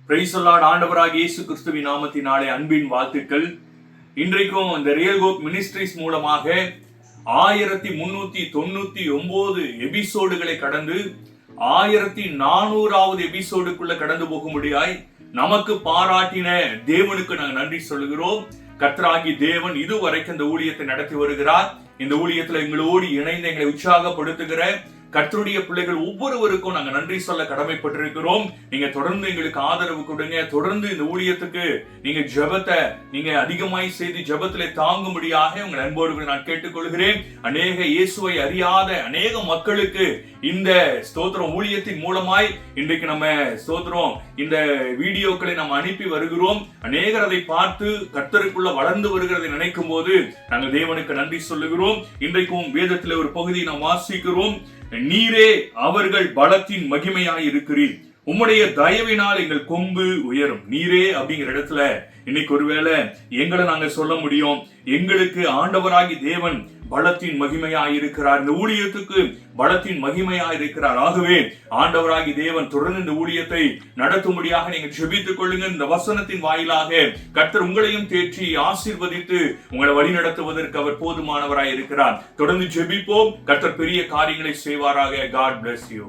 Praise the Lord. ஆண்டவராகிய இயேசு கிறிஸ்துவின் நாமத்தினாலே அன்பின் வாழ்த்துக்கள். இன்றைக்கும் இந்த ரியல் ஹோப் மினிஸ்ட்ரிஸ் மூலமாக 1399 எபிசோடுகளை கடந்து 1400வது எபிசோடுக்குள்ள கடந்து போகும்படியாய் நமக்கு பாராட்டின தேவனுக்கு நாங்கள் நன்றி சொல்கிறோம். கர்த்தராகிய தேவன் இதுவரைக்கும் இந்த ஊழியத்தை நடத்தி வருகிறார். இந்த ஊழியத்துல எங்களோடு இணைந்து எங்களை உற்சாகப்படுத்துகிற கர்த்தருடைய பிள்ளைகள் ஒவ்வொருவருக்கும் நாங்க நன்றி சொல்ல கடமைப்பட்டிருக்கிறோம். நீங்க தொடர்ந்து எங்களுக்கு ஆதரவு கொடுங்க. தொடர்ந்து இந்த ஊழியத்துக்கு நீங்க ஜெபத்தை நீங்க அதிகமாய் செய்து ஜெபத்திலே தாங்கும்படியாக உங்கள் அன்போடு நான் கேட்டுக்கொள்கிறேன். அநேக இயேசுவை அறியாத அநேக மக்களுக்கு இந்த ஸ்தோத்திரம் ஊழியத்தின் மூலமாய் இன்றைக்கு நம்ம ஸ்தோத்திரம் இந்த வீடியோக்களை நாம் அனுப்பி வருகிறோம். அநேகர் அதை பார்த்து கர்த்தருக்குள்ள வளர்ந்து வருகிறதை நினைக்கும் போது நாங்கள் தேவனுக்கு நன்றி சொல்லுகிறோம். இன்றைக்கும் வேதத்தில் ஒரு பகுதியை நாம் வாசிக்கிறோம். நீரே அவர்கள் பலத்தின் மகிமையாய் இருக்கிறீர், உம்முடைய தயவினால் எங்கள் கொம்பு உயரும். நீரே அப்படிங்கிற இடத்துல இன்னைக்கு ஒருவேளை எங்களை நாங்க சொல்ல முடியும். எங்களுக்கு ஆண்டவராகி தேவன் பலத்தின் மகிமையாய் இருக்கிறார். இந்த ஊழியத்துக்கு பலத்தின் மகிமையாய் இருக்கிறார். ஆகவே ஆண்டவராகி தேவன் தொடர்ந்து இந்த ஊழியத்தை நடத்தும்படியாக நீங்க ஜெபித்துக் கொள்ளுங்க. இந்த வசனத்தின் வாயிலாக கர்த்தர் உங்களையும் தேற்றி ஆசீர்வதித்து உங்களை வழி நடத்துவதற்கு அவர் போதுமானவராய் இருக்கிறார். தொடர்ந்து ஜெபிப்போம். கர்த்தர் பெரிய காரியங்களை செய்வாராக. God bless you.